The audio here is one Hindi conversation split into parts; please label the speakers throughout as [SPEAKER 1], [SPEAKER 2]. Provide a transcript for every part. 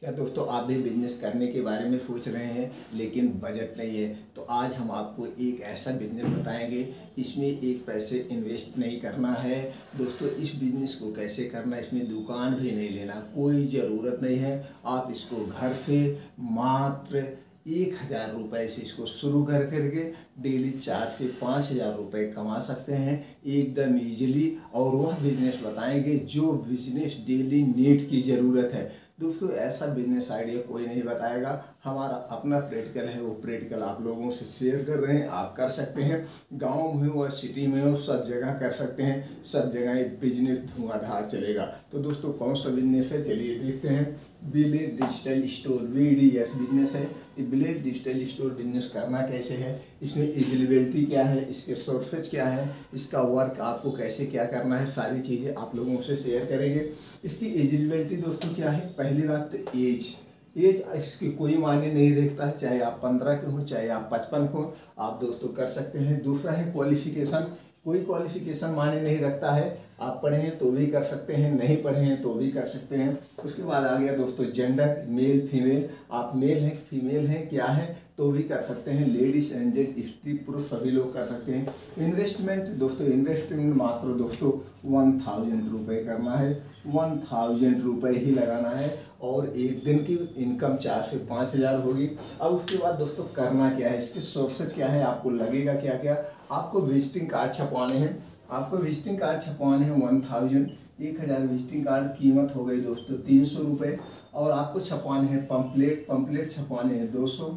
[SPEAKER 1] क्या दोस्तों आप भी बिजनेस करने के बारे में सोच रहे हैं लेकिन बजट नहीं है? तो आज हम आपको एक ऐसा बिजनेस बताएंगे। इसमें एक पैसे इन्वेस्ट नहीं करना है दोस्तों। इस बिजनेस को कैसे करना है, इसमें दुकान भी नहीं लेना, कोई ज़रूरत नहीं है। आप इसको घर से मात्र 1,000 रुपये से इसको शुरू करके डेली 4 से 5,000 रुपये कमा सकते हैं एकदम इजीली। और वह बिजनेस बताएंगे जो बिजनेस डेली नीड की ज़रूरत है दोस्तों। ऐसा बिजनेस आइडिया कोई नहीं बताएगा, हमारा अपना प्रैक्टिकल है, वो प्रैक्टिकल आप लोगों से शेयर कर रहे हैं। आप कर सकते हैं, गांव में हो सिटी में हो, सब जगह कर सकते हैं। सब जगह ये बिजनेस धुआंधार चलेगा। तो दोस्तों कौन सा बिजनेस है, चलिए देखते हैं। Village digital store VDS business है। ये विलेज डिजिटल स्टोर बिजनेस करना कैसे है, इसमें एलिजिबिलिटी क्या है, इसके सोर्सेज क्या है, इसका वर्क आपको कैसे क्या करना है, सारी चीज़ें आप लोगों से शेयर करेंगे। इसकी एलिजिबिलिटी दोस्तों क्या है, पहली बात तो एज इसकी कोई मायने नहीं रखता है, चाहे आप 15 के हो चाहे आप 55 को, आप दोस्तों कर सकते हैं। दूसरा है क्वालिफिकेशन, कोई क्वालिफिकेशन मायने नहीं रखता है, आप पढ़े हैं तो भी कर सकते हैं, नहीं पढ़े हैं तो भी कर सकते हैं। उसके बाद आ गया दोस्तों जेंडर, मेल फीमेल, आप मेल हैं फीमेल हैं क्या है तो भी कर सकते हैं। लेडीज एंड जेंट, स्त्री पुरुष सभी लोग कर सकते हैं। इन्वेस्टमेंट दोस्तों, इन्वेस्टमेंट मात्र दोस्तों 1,000 रुपये करना है, 1,000 रुपये ही लगाना है और एक दिन की इनकम 4 से 5,000 होगी। अब उसके बाद दोस्तों करना क्या है, इसके सोर्सेज क्या है, आपको लगेगा क्या क्या। आपको विजिटिंग कार्ड छपवाने हैं, आपको विजिटिंग कार्ड छपवाने हैं 1,000 विजिटिंग कार्ड कीमत हो गई दोस्तों 300 रुपये। और आपको छपवाने हैं पंपलेट छपवाने हैं 200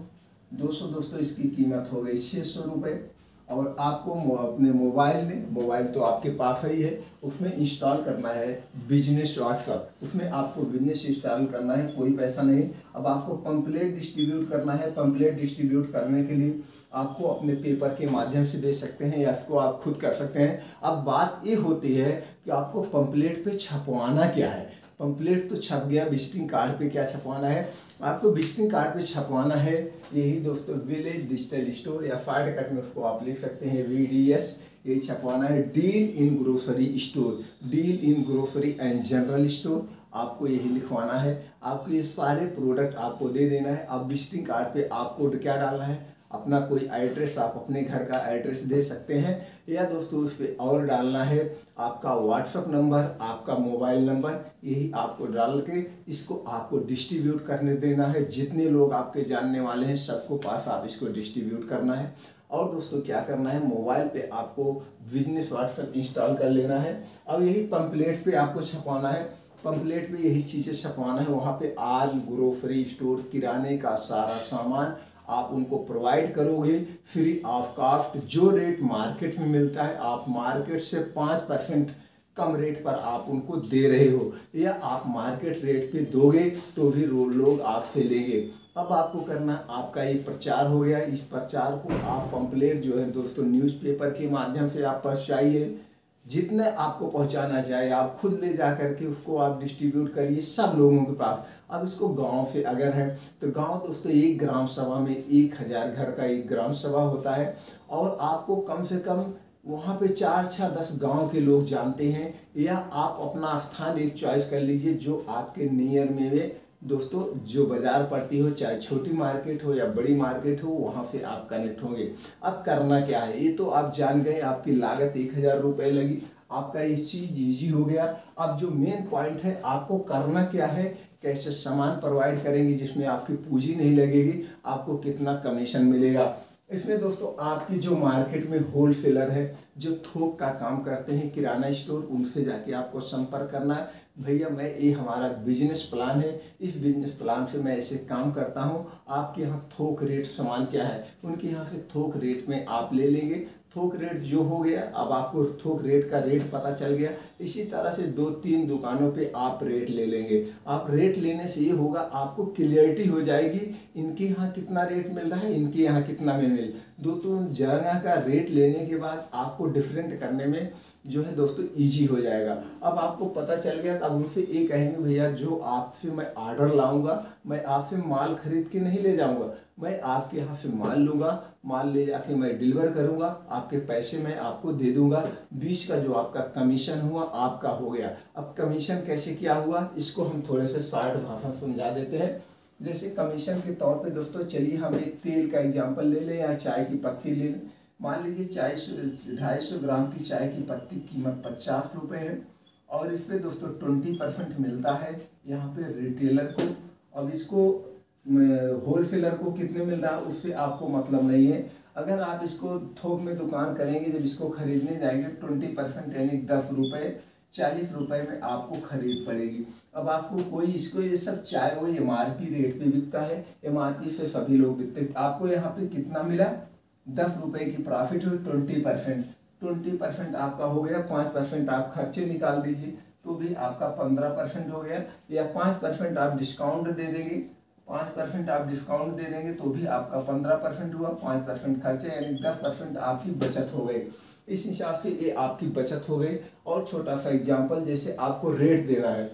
[SPEAKER 1] दोस्तों, इसकी कीमत हो गई 600 रुपये। और आपको अपने मोबाइल तो आपके पास ही है, उसमें इंस्टॉल करना है बिजनेस व्हाट्सएप, उसमें आपको बिजनेस इंस्टॉल करना है, कोई पैसा नहीं। अब आपको पंपलेट डिस्ट्रीब्यूट करना है, पंपलेट डिस्ट्रीब्यूट करने के लिए आपको अपने पेपर के माध्यम से दे सकते हैं या इसको आप खुद कर सकते हैं। अब बात ये होती है कि आपको पंपलेट पे छपवाना क्या है। पंपलेट तो छप गया, विजिटिंग कार्ड पे क्या छपवाना है, आपको विजिटिंग कार्ड पे छपवाना है यही दोस्तों विलेज डिजिटल स्टोर, या शॉर्टकट में उसको आप लिख सकते हैं VDS। ये छपवाना है deal in grocery store, deal in grocery and general store, आपको यही लिखवाना है। आपको ये सारे प्रोडक्ट आपको दे देना है। अब विजिटिंग कार्ड पे आपको क्या डालना है, अपना कोई एड्रेस, आप अपने घर का एड्रेस दे सकते हैं, या दोस्तों उस पर और डालना है आपका व्हाट्सएप नंबर, आपका मोबाइल नंबर, यही आपको डाल के इसको आपको डिस्ट्रीब्यूट करने देना है। जितने लोग आपके जानने वाले हैं सबको पास आप इसको डिस्ट्रीब्यूट करना है। और दोस्तों क्या करना है, मोबाइल पे आपको बिजनेस व्हाट्सएप इंस्टॉल कर लेना है। अब यही पंपलेट पे आपको छपवाना है, पंपलेट पे यही चीज़ें छपवाना है। वहाँ पे ऑल ग्रोसरी स्टोर, किराने का सारा सामान आप उनको प्रोवाइड करोगे फ्री ऑफ कॉस्ट। जो रेट मार्केट में मिलता है, आप मार्केट से 5% कम रेट पर आप उनको दे रहे हो, या आप मार्केट रेट पे दोगे तो भी लोग आपसे लेंगे। अब आपको करना, आपका ये प्रचार हो गया, इस प्रचार को आप पंपलेट जो है दोस्तों न्यूज़पेपर के माध्यम से आप पहुँचाइए। जितने आपको पहुंचाना चाहिए आप खुद ले जा करके उसको आप डिस्ट्रीब्यूट करिए सब लोगों के पास। अब इसको गांव से अगर है तो गांव दोस्तों एक ग्राम सभा में 1,000 घर का एक ग्राम सभा होता है, और आपको कम से कम वहाँ पे 4, 6, 10 गांव के लोग जानते हैं, या आप अपना स्थान एक चॉइस कर लीजिए जो आपके नियर में दोस्तों जो बाजार पड़ती हो, चाहे छोटी मार्केट हो या बड़ी मार्केट हो, वहाँ से आप कनेक्ट होंगे। अब करना क्या है ये तो आप जान गए, आपकी लागत 1,000 रुपये लगी, आपका ये चीज़ ईजी हो गया। अब जो मेन पॉइंट है आपको करना क्या है, कैसे सामान प्रोवाइड करेंगे जिसमें आपकी पूंजी नहीं लगेगी, आपको कितना कमीशन मिलेगा। इसमें दोस्तों आपकी जो मार्केट में होलसेलर है, जो थोक का काम करते हैं, किराना स्टोर, उनसे जाके आपको संपर्क करना है। भैया मैं ये हमारा बिजनेस प्लान है, इस बिजनेस प्लान से मैं ऐसे काम करता हूँ, आपके यहाँ थोक रेट सामान क्या है, उनके यहाँ से थोक रेट में आप ले लेंगे। थोक रेट जो हो गया, अब आपको थोक रेट का रेट पता चल गया। इसी तरह से 2-3 दुकानों पे आप रेट ले लेंगे। आप रेट लेने से ये होगा, आपको क्लियरिटी हो जाएगी इनके यहाँ कितना रेट मिल रहा है, इनके यहाँ कितना में मिल। 2-3 जगह का रेट लेने के बाद आपको डिफरेंट करने में जो है दोस्तों ईजी हो जाएगा। अब आपको पता चल गया, अब उनसे ये कहेंगे भैया जो आपसे मैं ऑर्डर लाऊंगा, मैं आपसे माल खरीद के नहीं ले जाऊंगा, मैं आपके यहाँ से माल लूँगा, माल ले जाके मैं डिलीवर करूँगा, आपके पैसे मैं आपको दे दूँगा, बीच का जो आपका कमीशन हुआ आपका हो गया। अब कमीशन कैसे क्या हुआ इसको हम थोड़े से शार्ट भाषा समझा देते हैं। जैसे कमीशन के तौर पे दोस्तों चलिए हम एक तेल का एग्जांपल ले लें या चाय की पत्ती ले लें। मान लीजिए 250 ग्राम की चाय की पत्ती कीमत 50 रुपये है और इस पर दोस्तों 20% मिलता है यहाँ पे रिटेलर को। अब इसको होलसेलर को कितने मिल रहा है उससे आपको मतलब नहीं है। अगर आप इसको थोक में दुकान करेंगे, जब इसको खरीदने जाएंगे 20% यानी 10 रुपये 40 रुपये में आपको खरीद पड़ेगी। अब आपको कोई इसको ये सब चाय वो MRP रेट पे बिकता है, MRP से सभी लोग बिकते, आपको यहाँ पे कितना मिला 10 रुपये की प्रॉफिट हुई। 20% आपका हो गया, 5% आप खर्चे निकाल दीजिए तो भी आपका 15% हो गया, या 5% आप डिस्काउंट दे देंगे, 5% आप डिस्काउंट दे देंगे तो भी आपका 15% हुआ, 5% खर्चे यानी 10% आपकी बचत हो गई। इस हिसाब से ये आपकी बचत हो गई। और छोटा सा एग्जांपल, जैसे आपको रेट देना है,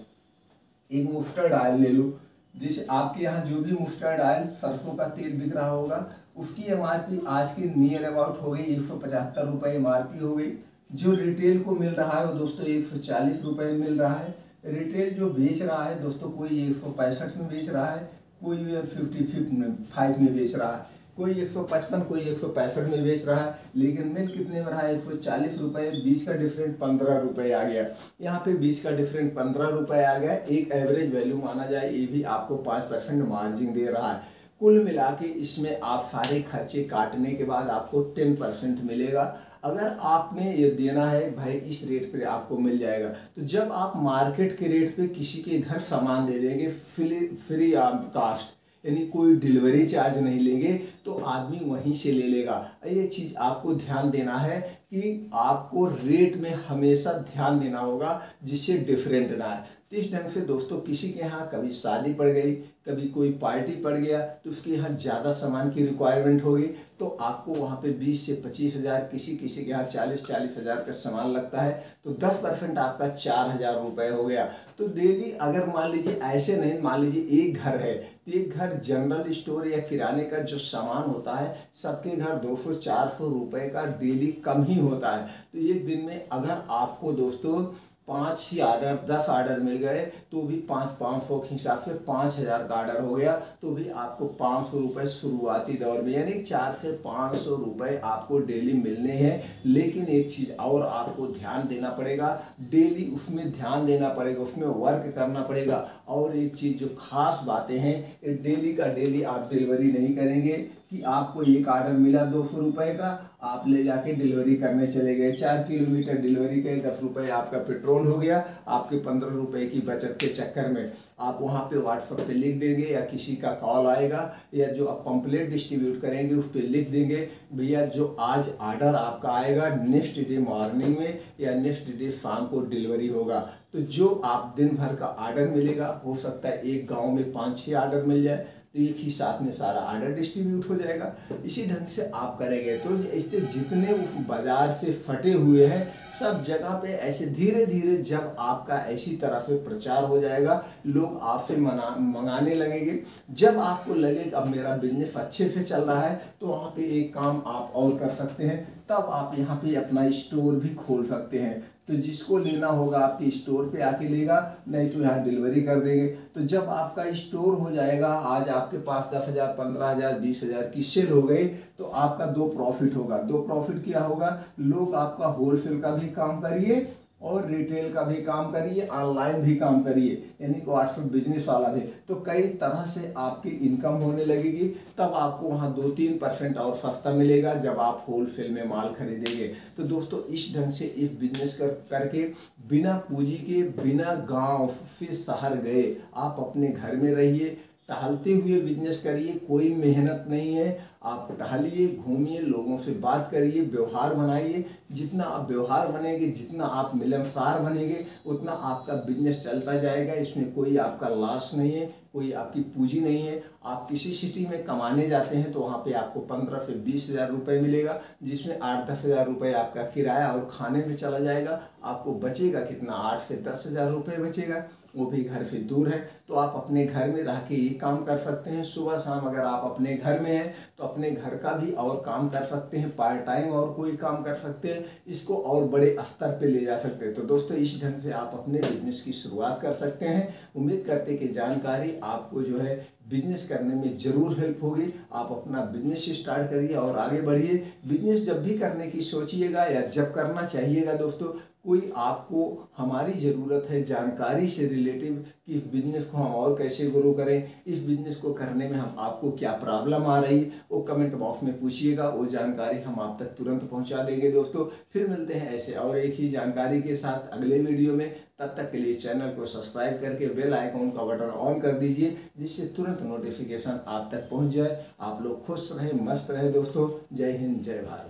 [SPEAKER 1] एक मस्टर्ड ऑयल ले लो, जैसे आपके यहाँ जो भी मस्टर्ड ऑयल सरसों का तेल बिक रहा होगा उसकी MRP आज की नियर अबाउट हो गई 175 रुपये MRP हो गई। जो रिटेल को मिल रहा है वो दोस्तों 140 रुपये मिल रहा है। रिटेल जो बेच रहा है दोस्तों कोई 165 में बेच रहा है, कोई 55 में बेच रहा है, कोई 155, कोई 165 में बेच रहा है, लेकिन मिल कितने में रहा है 140 रुपये। बीच का डिफरेंट 15 रुपये आ गया। यहाँ पे बीच का डिफरेंट 15 रुपये आ गया। एक एवरेज वैल्यू माना जाए, ये भी आपको 5% मार्जिन दे रहा है। कुल मिला के इसमें आप सारे खर्चे काटने के बाद आपको 10% मिलेगा। अगर आपने ये देना है भाई इस रेट पे आपको मिल जाएगा। तो जब आप मार्केट के रेट पे किसी के घर सामान दे देंगे फ्री कास्ट, यानी कोई डिलीवरी चार्ज नहीं लेंगे, तो आदमी वहीं से ले लेगा। ये चीज़ आपको ध्यान देना है कि आपको रेट में हमेशा ध्यान देना होगा जिससे डिफरेंट ना है। तो इस ढंग से दोस्तों किसी के यहाँ कभी शादी पड़ गई, कभी कोई पार्टी पड़ गया तो उसके यहाँ ज़्यादा सामान की रिक्वायरमेंट होगी, तो आपको वहाँ पे 20 से 25 हज़ार, किसी किसी के यहाँ 40 हज़ार का सामान लगता है, तो 10% आपका 4,000 रुपये हो गया। तो डेली अगर मान लीजिए ऐसे नहीं, मान लीजिए एक घर है, एक घर जनरल स्टोर या किराने का जो सामान होता है सबके घर 200-400 रुपये का डेली कम ही होता है। तो एक दिन में अगर आपको दोस्तों 5 ही ऑर्डर 10 ऑर्डर मिल गए तो भी 500 के हिसाब से 5,000 का ऑर्डर हो गया, तो भी आपको 500 रुपये शुरुआती दौर में, यानी 400 से 500 रुपये आपको डेली मिलने हैं। लेकिन एक चीज़ और आपको ध्यान देना पड़ेगा, डेली उसमें ध्यान देना पड़ेगा, उसमें वर्क करना पड़ेगा। और एक चीज़ जो खास बातें हैं, डेली का डेली आप डिलीवरी नहीं करेंगे कि आपको एक ऑर्डर मिला 200 रुपये का, आप ले जाके डिलीवरी करने चले गए, 4 किलोमीटर डिलीवरी के 10 रुपये आपका पेट्रोल हो गया, आपके 15 रुपये की बचत के चक्कर में। आप वहाँ पे व्हाट्सएप पे लिख देंगे या किसी का कॉल आएगा या जो आप पंपलेट डिस्ट्रीब्यूट करेंगे उस पर लिख देंगे भैया जो आज ऑर्डर आपका आएगा नेक्स्ट डे मॉर्निंग में या नेक्स्ट डे शाम को डिलीवरी होगा। तो जो आप दिन भर का ऑर्डर मिलेगा, हो सकता है एक गाँव में 5-6 ऑर्डर मिल जाए, तो एक ही साथ में सारा ऑर्डर डिस्ट्रीब्यूट हो जाएगा। इसी ढंग से आप करेंगे तो इससे जितने उस बाज़ार से फटे हुए हैं सब जगह पे ऐसे धीरे धीरे जब आपका ऐसी तरह से प्रचार हो जाएगा, लोग आपसे मंगाने लगेंगे। जब आपको लगे अब मेरा बिजनेस अच्छे से चल रहा है, तो वहाँ पे एक काम आप और कर सकते हैं, तब आप यहाँ पे अपना स्टोर भी खोल सकते हैं। तो जिसको लेना होगा आपके स्टोर पे आके लेगा, नहीं तो यहाँ डिलीवरी कर देंगे। तो जब आपका स्टोर हो जाएगा, आज आपके पास 10,000, 15,000, 20,000 की सेल हो गई, तो आपका 2 प्रॉफिट होगा। 2 प्रॉफिट क्या होगा, लोग आपका होलसेल का भी काम करिए और रिटेल का भी काम करिए, ऑनलाइन भी काम करिए, यानी कि व्हाट्सएप बिजनेस वाला भी, तो कई तरह से आपकी इनकम होने लगेगी। तब आपको वहाँ 2-3% और सस्ता मिलेगा जब आप होलसेल में माल खरीदेंगे। तो दोस्तों इस ढंग से इस बिजनेस करके बिना पूंजी के, बिना गांव से शहर गए, आप अपने घर में रहिए, टहलते हुए बिजनेस करिए, कोई मेहनत नहीं है। आप टहलिए, घूमिए, लोगों से बात करिए, व्यवहार बनाइए। जितना आप व्यवहार बनेंगे, जितना आप मिलनसार बनेंगे, उतना आपका बिजनेस चलता जाएगा। इसमें कोई आपका लॉस नहीं है, कोई आपकी पूंजी नहीं है। आप किसी सिटी में कमाने जाते हैं तो वहाँ पे आपको 15 से 20 हज़ार रुपये मिलेगा, जिसमें 8-10 हज़ार रुपये आपका किराया और खाने में चला जाएगा। आपको बचेगा कितना? 8 से 10 हज़ार रुपये बचेगा, वो भी घर से दूर है। तो आप अपने घर में रह के ये काम कर सकते हैं। सुबह शाम अगर आप अपने घर में हैं तो अपने घर का भी और काम कर सकते हैं, पार्ट टाइम और कोई काम कर सकते हैं, इसको और बड़े स्तर पे ले जा सकते हैं। तो दोस्तों, इस ढंग से आप अपने बिजनेस की शुरुआत कर सकते हैं। उम्मीद करते कि जानकारी आपको जो है बिजनेस करने में ज़रूर हेल्प होगी। आप अपना बिजनेस स्टार्ट करिए और आगे बढ़िए। बिजनेस जब भी करने की सोचिएगा या जब करना चाहिएगा दोस्तों, कोई आपको हमारी ज़रूरत है जानकारी से रिलेटिव कि इस बिज़नेस को हम और कैसे ग्रो करें, इस बिज़नेस को करने में हम आपको क्या प्रॉब्लम आ रही, वो कमेंट बॉक्स में पूछिएगा। वो जानकारी हम आप तक तुरंत पहुंचा देंगे दोस्तों। फिर मिलते हैं ऐसे और एक ही जानकारी के साथ अगले वीडियो में। तब तक के लिए चैनल को सब्सक्राइब करके बेल आइकॉन का बटन ऑन कर दीजिए, जिससे तुरंत नोटिफिकेशन आप तक पहुँच जाए। आप लोग खुश रहें, मस्त रहें दोस्तों। जय हिंद, जय भारत।